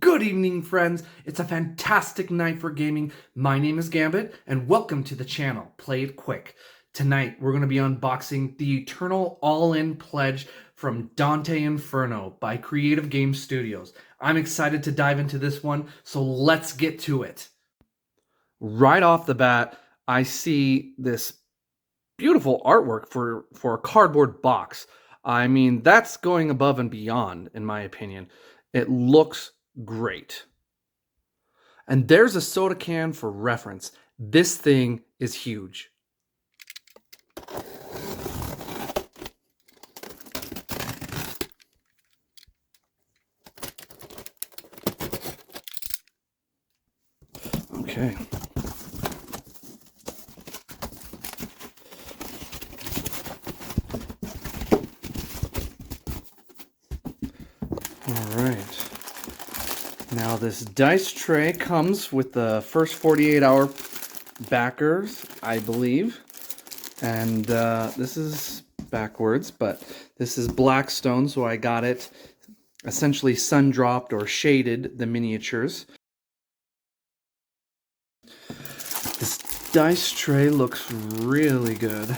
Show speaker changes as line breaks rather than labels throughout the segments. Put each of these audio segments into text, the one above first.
Good evening, friends. It's a fantastic night for gaming. My name is Gambit, and welcome to the channel, Play It Quick. Tonight, we're going to be unboxing the Eternal All-In Pledge from Dante Inferno by Creative Game Studios. I'm excited to dive into this one, so let's get to it. Right off the bat, I see this beautiful artwork for a cardboard box. I mean, that's going above and beyond, in my opinion. It looks great. And there's a soda can for reference. This thing is huge. Okay. All right. Now this dice tray comes with the first 48-hour backers, I believe. And this is backwards, but this is Blackstone, so I got it essentially sun-dropped or shaded, the miniatures. This dice tray looks really good.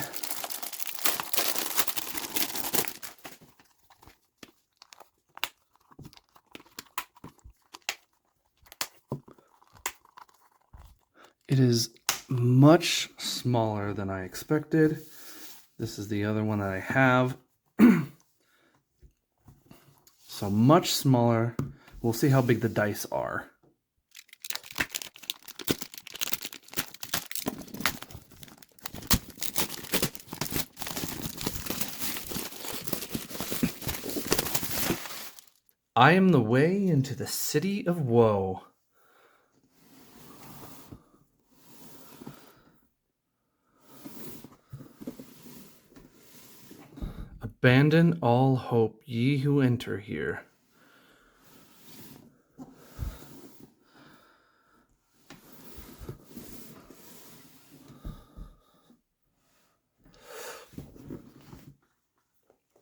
It is much smaller than I expected. This is the other one that I have. So much smaller. We'll see how big the dice are. I am the way into the city of woe. Abandon all hope, ye who enter here.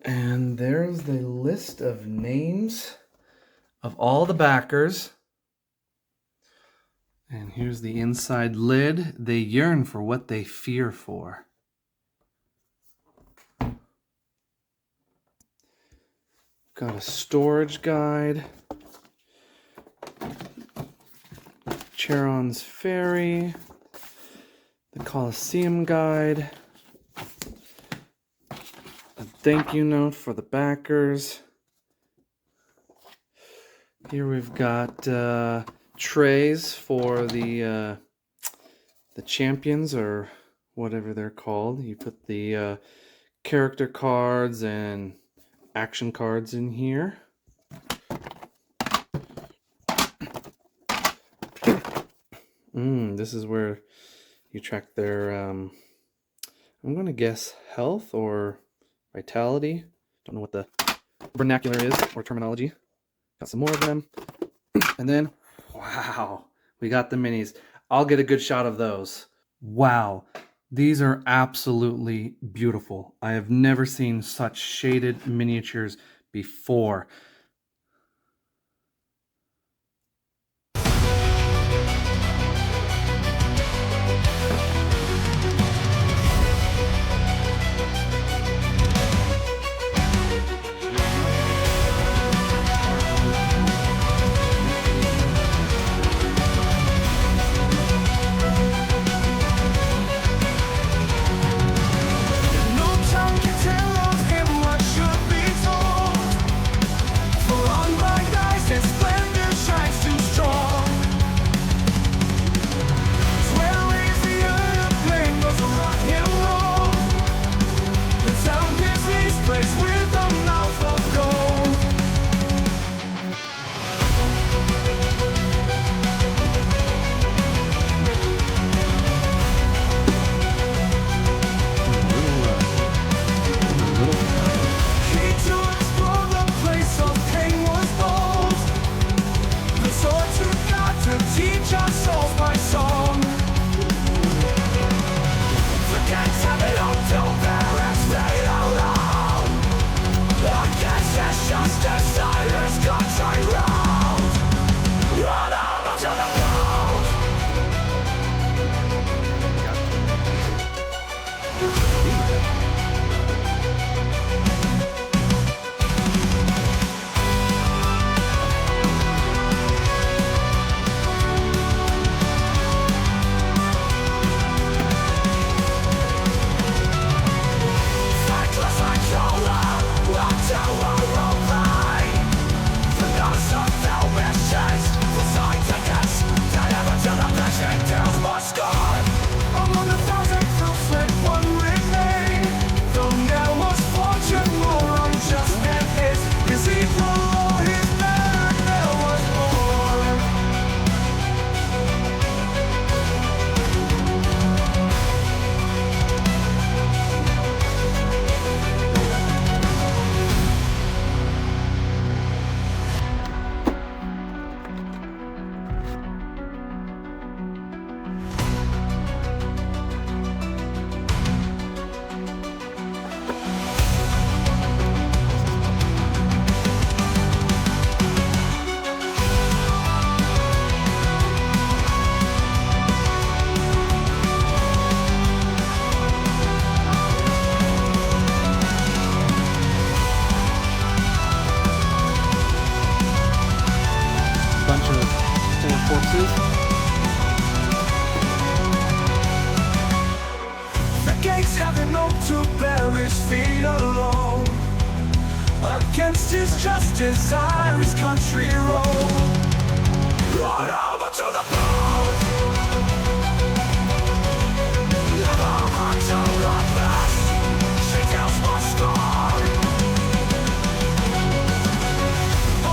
And there's the list of names of all the backers. And here's the inside lid. They yearn for what they fear for. Got a storage guide, Charon's Ferry, the Coliseum guide, a thank you note for the backers. Here we've got trays for the champions, or whatever they're called. You put the character cards and action cards in here. This is where you track their, I'm going to guess health or vitality. Don't know what the vernacular is or terminology. Got some more of them. And then, wow, we got the minis. I'll get a good shot of those. Wow. These are absolutely beautiful. I have never seen such shaded miniatures before. Four corpses.
The gates having no to bear his feet alone. Against his justice, Irish country road. Run over to the boat. Never until the best. She tells my story.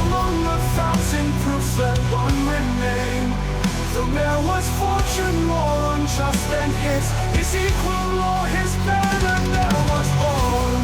Among the thousand proofs that one remain, the man was fortune more unjust than his equal or his banner never was born.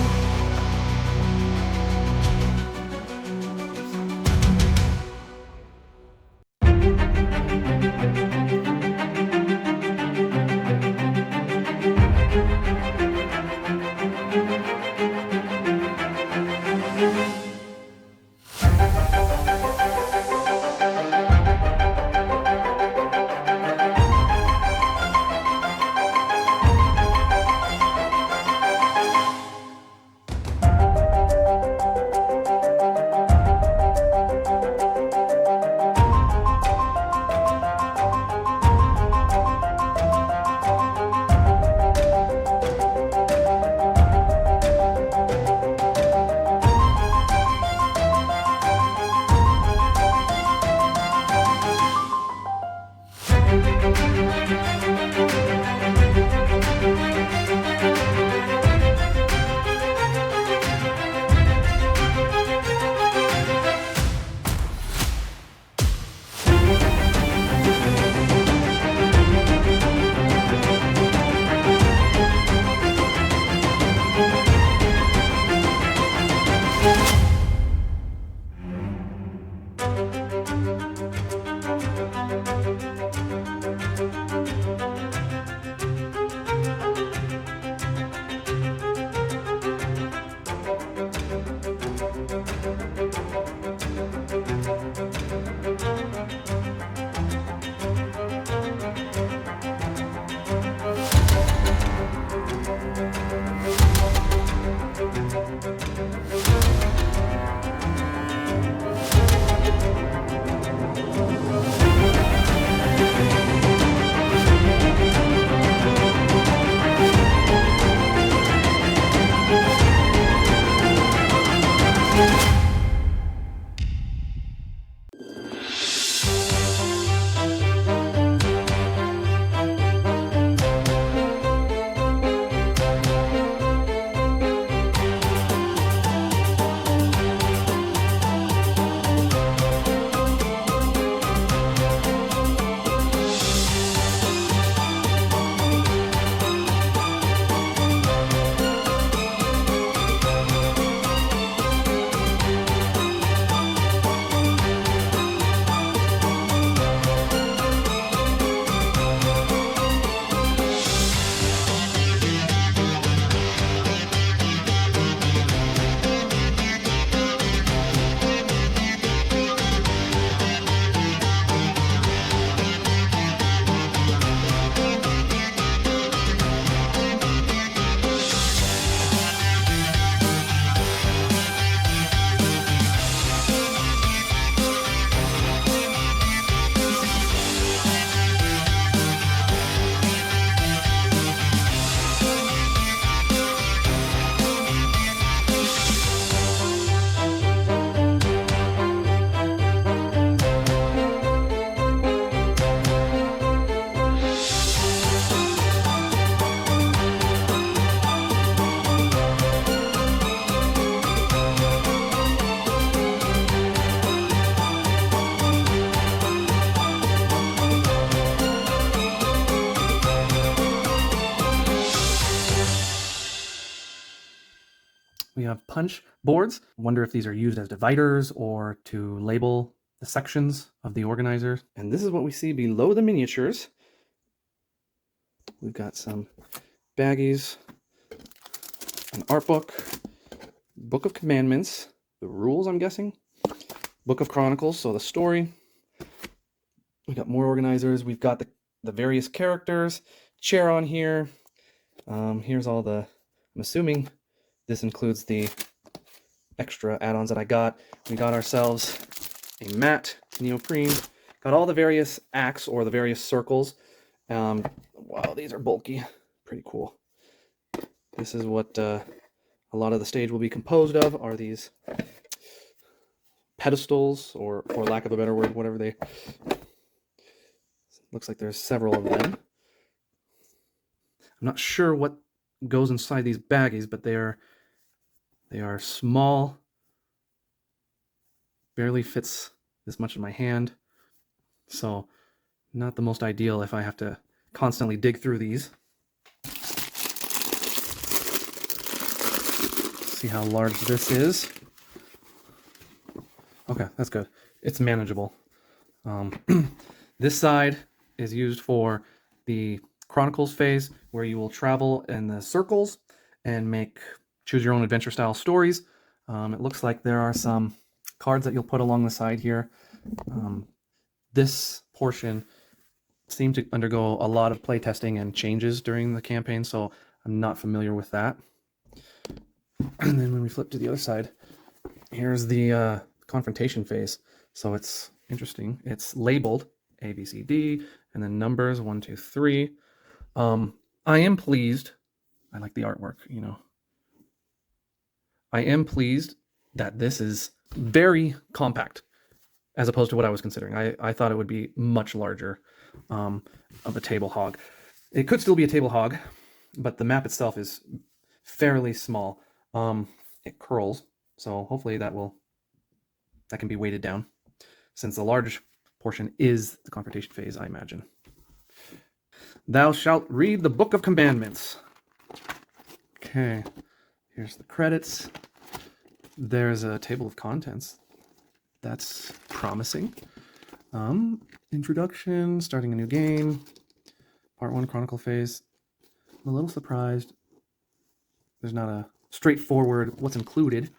We have punch boards. Wonder if these are used as dividers or to label the sections of the organizers. And this is what we see below the miniatures. We've got some baggies, an art book, book of commandments, the rules, I'm guessing, book of chronicles, so the story. We got more organizers. We've got the various characters, chair on here. Here's all the, I'm assuming this includes the extra add-ons that I got. We got ourselves a matte neoprene got all the various acts or the various circles. Wow, these are bulky. Pretty cool. This is what a lot of the stage will be composed of, are these pedestals, or for lack of a better word, whatever they... Looks like there's several of them. I'm not sure what goes inside these baggies, but they are small. Barely fits this much in my hand. So not the most ideal if I have to constantly dig through these. See how large this is. Okay, that's good. It's manageable. This side is used for the Chronicles phase, where you will travel in the circles and make choose your own adventure style stories. It looks like there are some cards that you'll put along the side here. This portion seemed to undergo a lot of playtesting and changes during the campaign, so I'm not familiar with that. And then when we flip to the other side, here's the confrontation phase. So it's interesting. It's labeled A, B, C, D, and then numbers 1, 2, 3. I am pleased. I like the artwork, you know. I am pleased that this is very compact as opposed to what I was considering. I thought it would be much larger of a table hog. It could still be a table hog, but the map itself is fairly small. It curls, so hopefully that can be weighted down, since the large portion is the confrontation phase, I imagine. Thou shalt read the Book of Commandments. Okay, here's the credits. There's a table of contents. That's promising. Introduction, starting a new game. Part 1, Chronicle phase. I'm a little surprised there's not a straightforward what's included.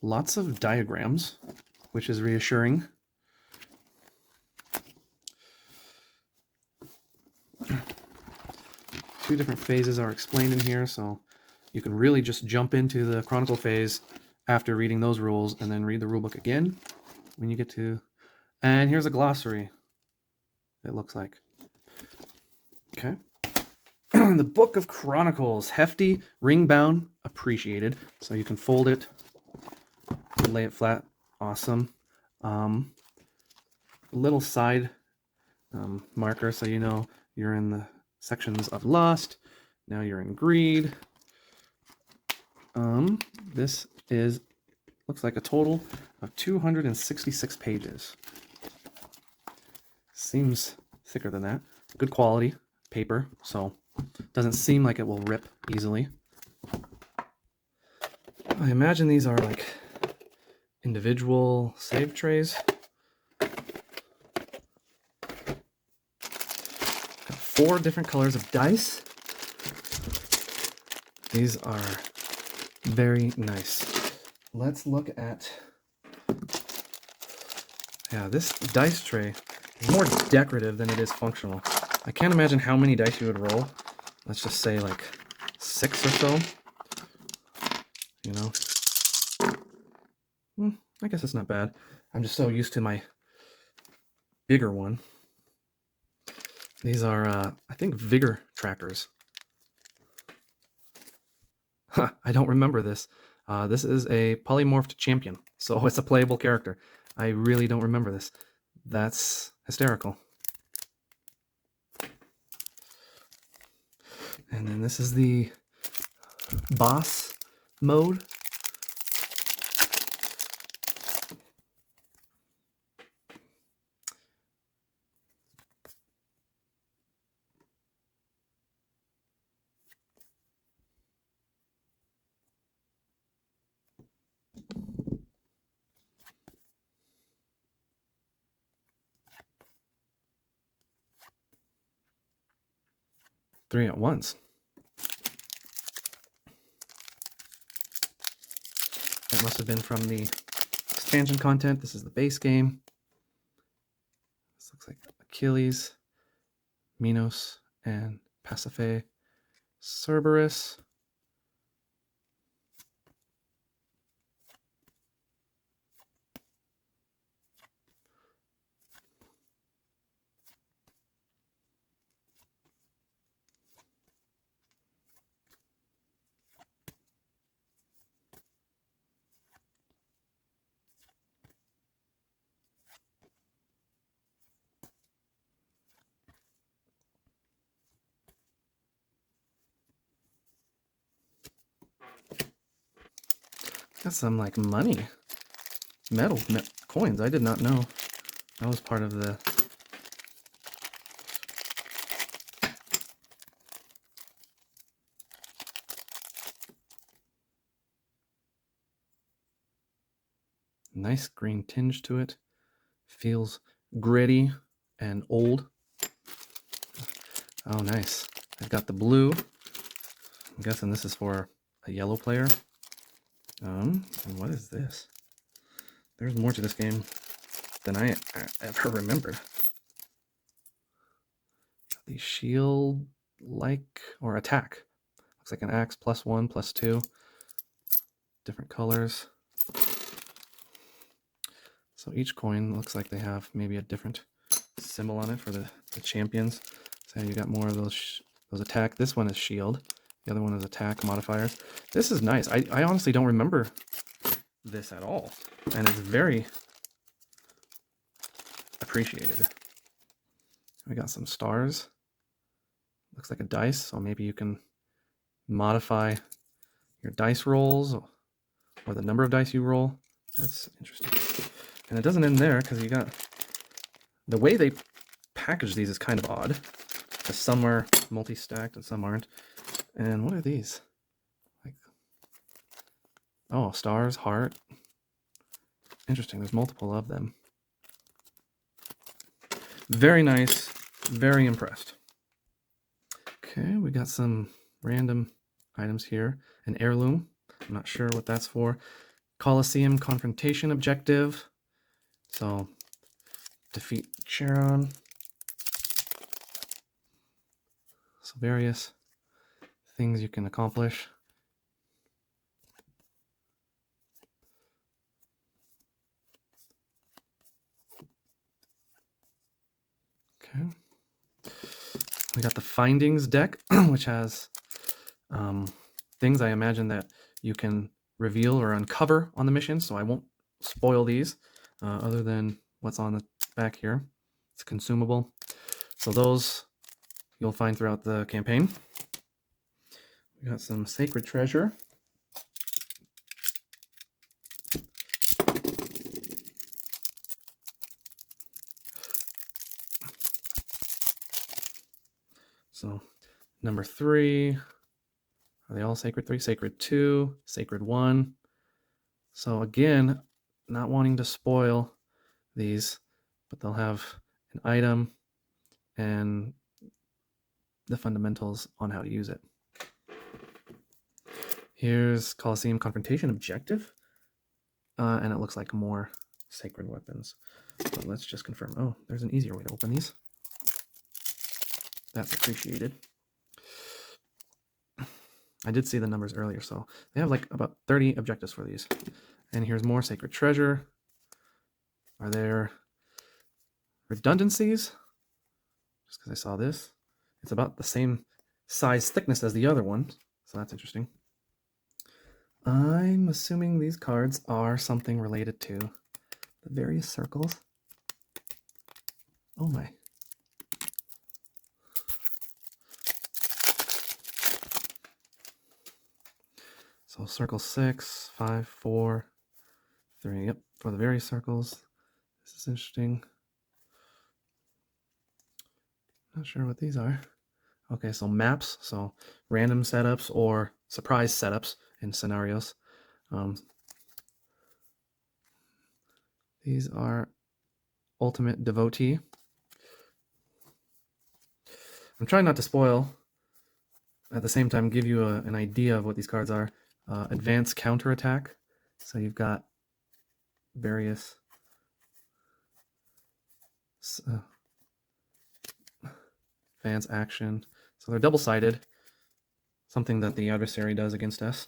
Lots of diagrams, which is reassuring. Two different phases are explained in here, so you can really just jump into the Chronicle phase after reading those rules and then read the rulebook again when you get to... And here's a glossary, it looks like. Okay. The Book of Chronicles, hefty, ring-bound, appreciated. So you can fold it, lay it flat, awesome. Little side marker so you know you're in the sections of lust. Now you're in greed. This looks like a total of 266 pages. Seems thicker than that. Good quality paper, so doesn't seem like it will rip easily. I imagine these are like individual save trays. Got 4 different colors of dice. These are very nice. Let's look at... Yeah, this dice tray is more decorative than it is functional. I can't imagine how many dice you would roll. Let's just say like 6 or so. You know? I guess it's not bad. I'm just so used to my bigger one. These are, I think, vigor trackers. Huh, I don't remember this. This is a polymorphed champion, so it's a playable character. I really don't remember this. That's hysterical. And then this is the boss mode. Three at once. That must have been from the expansion content. This is the base game. This looks like Achilles, Minos, and Pasiphae, Cerberus. Got some like money, metal coins. I did not know that was part of the. Nice green tinge to it. Feels gritty and old. Oh, nice. I've got the blue. I'm guessing this is for a yellow player. And what is this? There's more to this game than I ever remembered. The shield-like or attack. Looks like an axe, +1, +2. Different colors. So each coin looks like they have maybe a different symbol on it for the champions. So you got more of those attack. This one is shield. The other one is attack modifiers. This is nice. I honestly don't remember this at all. And it's very appreciated. We got some stars. Looks like a dice, so maybe you can modify your dice rolls or the number of dice you roll. That's interesting. And it doesn't end there, because you got the way they package these is kind of odd. Because some are multi-stacked and some aren't. And what are these? Like, oh, stars, heart. Interesting. There's multiple of them. Very nice. Very impressed. Okay, we got some random items here. An heirloom. I'm not sure what that's for. Coliseum confrontation objective. So, defeat Charon. So, various things you can accomplish. Okay. We got the findings deck, which has things I imagine that you can reveal or uncover on the mission. So I won't spoil these other than what's on the back here. It's consumable. So those you'll find throughout the campaign. We got some sacred treasure. So number 3, are they all sacred 3? Sacred 2, sacred 1. So again, not wanting to spoil these, but they'll have an item and the fundamentals on how to use it. Here's Coliseum confrontation objective, and it looks like more sacred weapons. So let's just confirm. Oh, there's an easier way to open these. That's appreciated. I did see the numbers earlier, so they have like about 30 objectives for these. And here's more sacred treasure. Are there redundancies? Just because I saw this. It's about the same size thickness as the other one, so that's interesting. I'm assuming these cards are something related to the various circles. Oh my. So circle 6, 5, 4, 3. Yep, for the various circles. This is interesting. Not sure what these are. Okay, so maps, so random setups or surprise setups in scenarios. These are Ultimate Devotee. I'm trying not to spoil. At the same time, give you an idea of what these cards are. Advanced Counterattack. So you've got various advanced action. So they're double-sided. Something that the adversary does against us.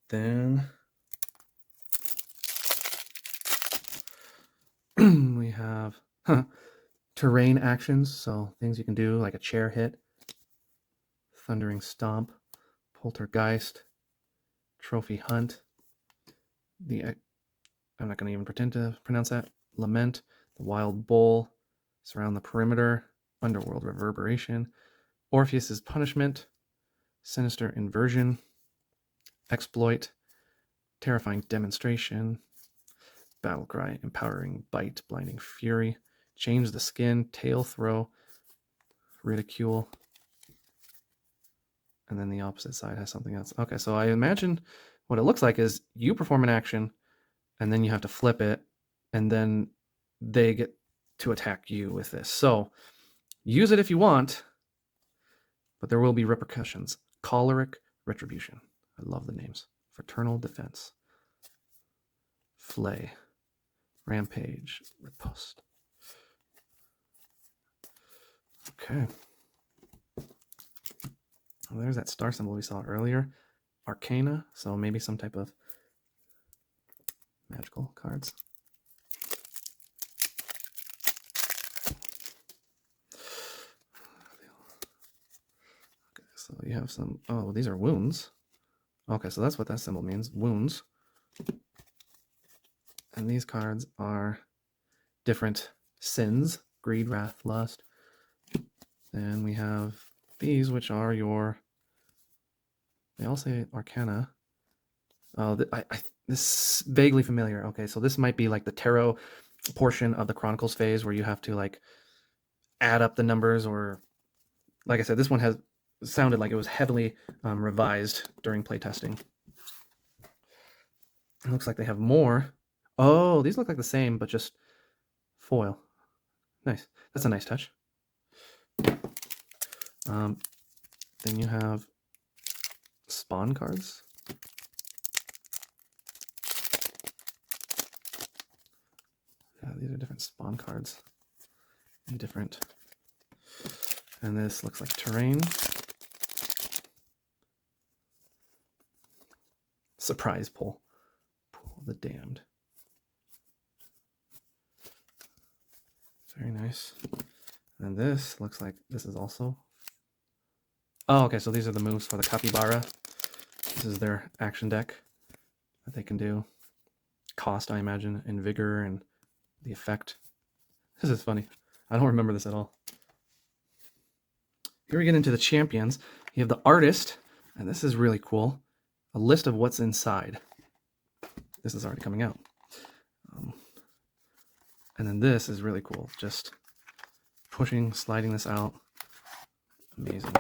Then we have terrain actions, so things you can do like a chair hit, thundering stomp, poltergeist, trophy hunt, I'm not going to even pretend to pronounce that, lament, the wild bull, surround the perimeter, underworld reverberation, Orpheus's punishment, sinister inversion, exploit, terrifying demonstration, battle cry, empowering bite, blinding fury, change the skin, tail throw, ridicule, and then the opposite side has something else. Okay, so I imagine what it looks like is you perform an action, and then you have to flip it, and then they get to attack you with this. So use it if you want, but there will be repercussions. Choleric Retribution. I love the names. Fraternal Defense. Flay. Rampage. Riposte. Okay. Well, there's that star symbol we saw earlier. Arcana, so maybe some type of magical cards. Okay, so you have some, oh, these are wounds. Okay, so that's what that symbol means, wounds. And these cards are different sins, greed, wrath, lust. Then we have these, which are your, they all say Arcana. Oh, this is vaguely familiar. Okay, so this might be like the tarot portion of the Chronicles phase where you have to like add up the numbers, or like I said, this one has sounded like it was heavily revised during playtesting. It looks like they have more. Oh, these look like the same, but just foil. Nice. That's a nice touch. Then you have spawn cards. Yeah, these are different spawn cards. And different. And this looks like terrain. Surprise pull. Pool of the Damned. Very nice. And this looks like this is also. Oh, okay, so these are the moves for the Capybara. This is their action deck that they can do. Cost, I imagine, and vigor and the effect. This is funny. I don't remember this at all. Here we get into the champions. You have the artist, and this is really cool. A list of what's inside. This is already coming out. And then this is really cool. Just pushing, sliding this out. Amazing.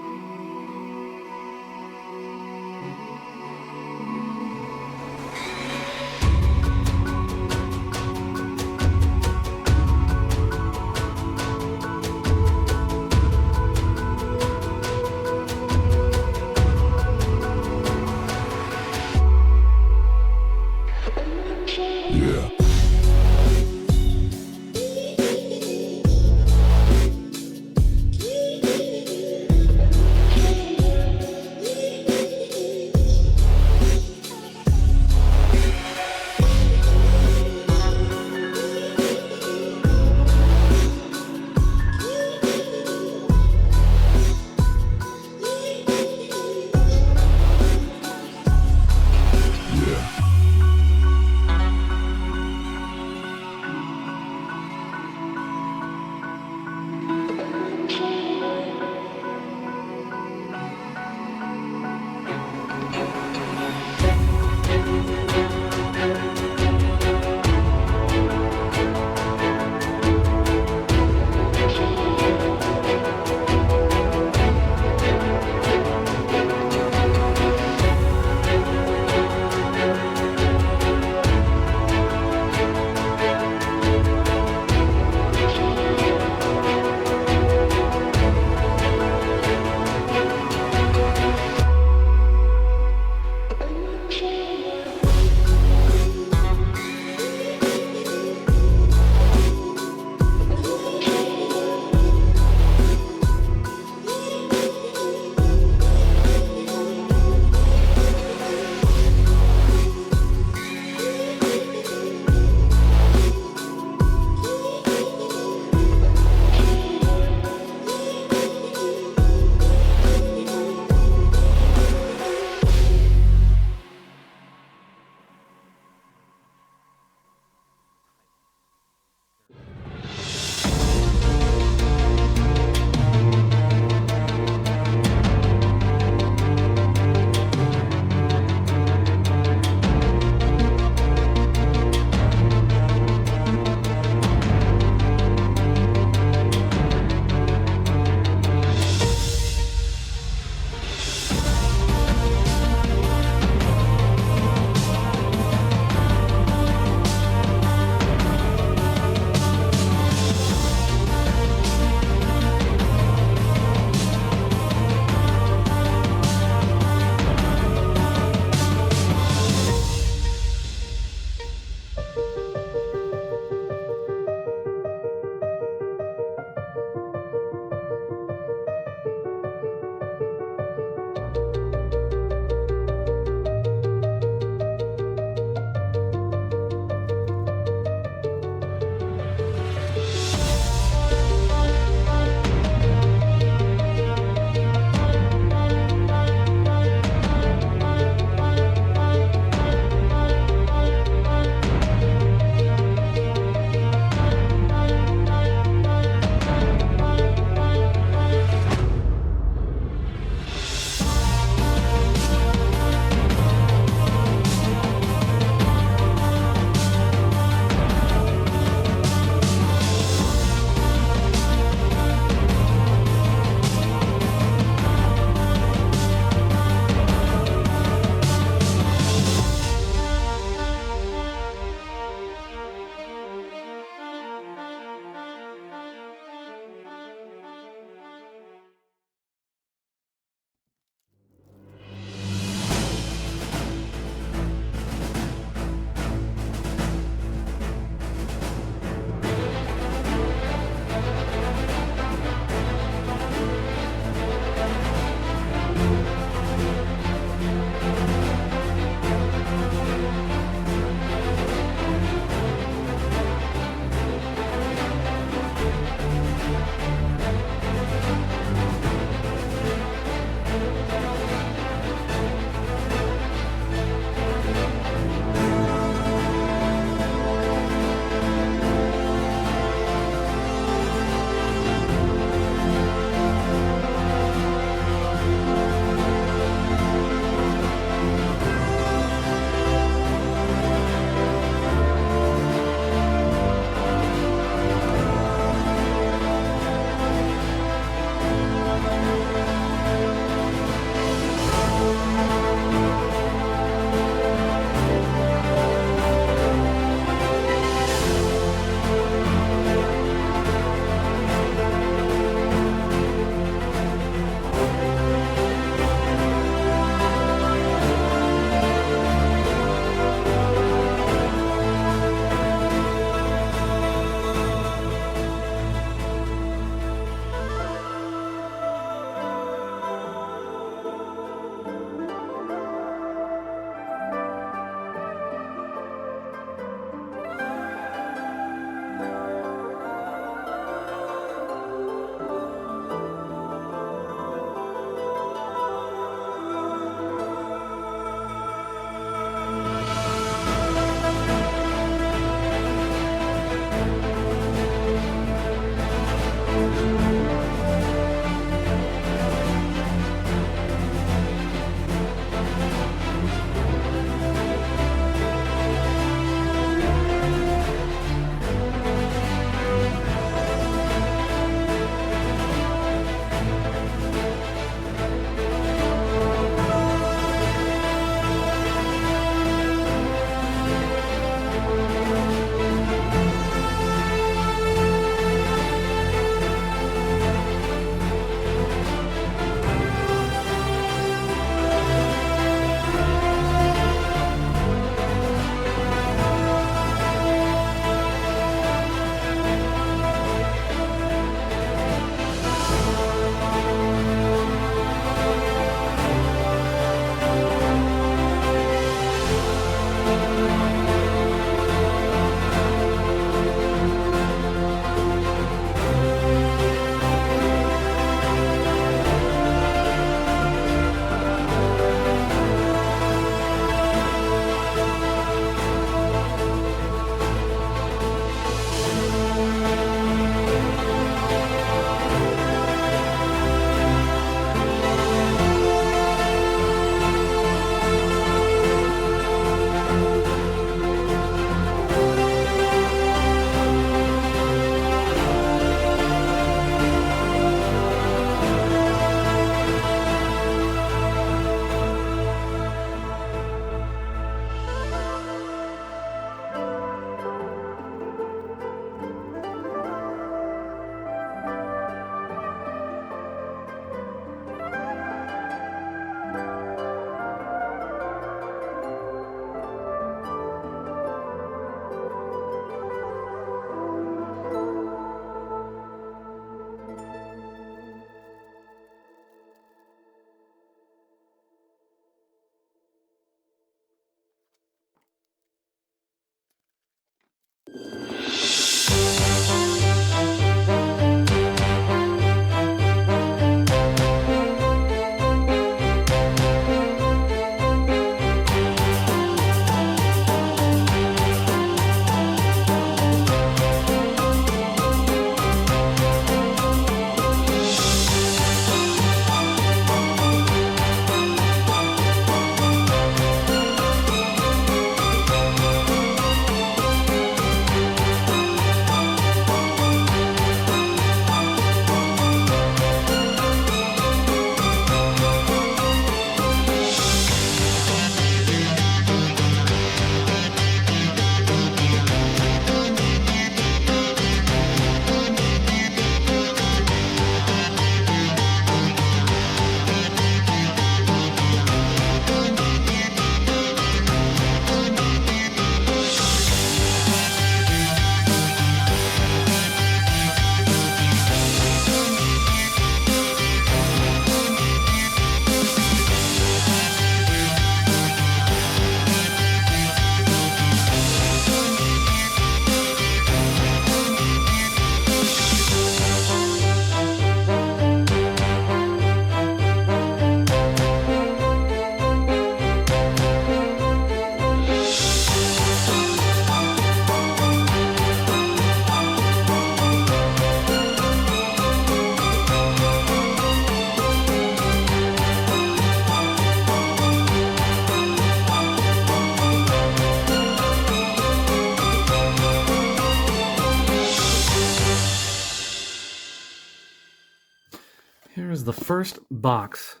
Here's the first box.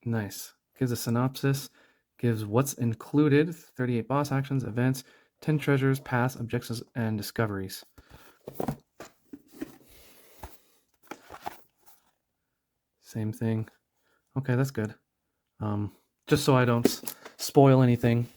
Nice. Gives a synopsis, gives what's included, 38 boss actions, events, 10 treasures, paths, objectives, and discoveries. Same thing. Okay, that's good. Just so I don't spoil anything.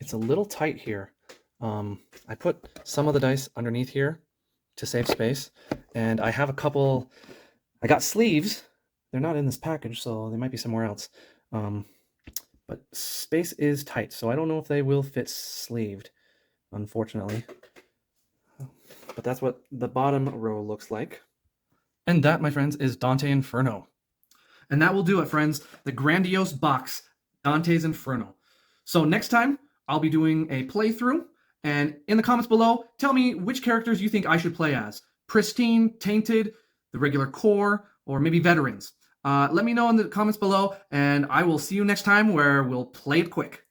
It's a little tight here. I put some of the dice underneath here to save space, and I have a couple. I got sleeves. They're not in this package, so they might be somewhere else. But space is tight, so I don't know if they will fit sleeved, unfortunately. But that's what the bottom row looks like. And that, my friends, is Dante Inferno. And that will do it, friends. The grandiose box, Dante's Inferno. So next time, I'll be doing a playthrough. And in the comments below, tell me which characters you think I should play as. Pristine, Tainted, the regular core, or maybe veterans. Let me know in the comments below, and I will see you next time where we'll play it quick.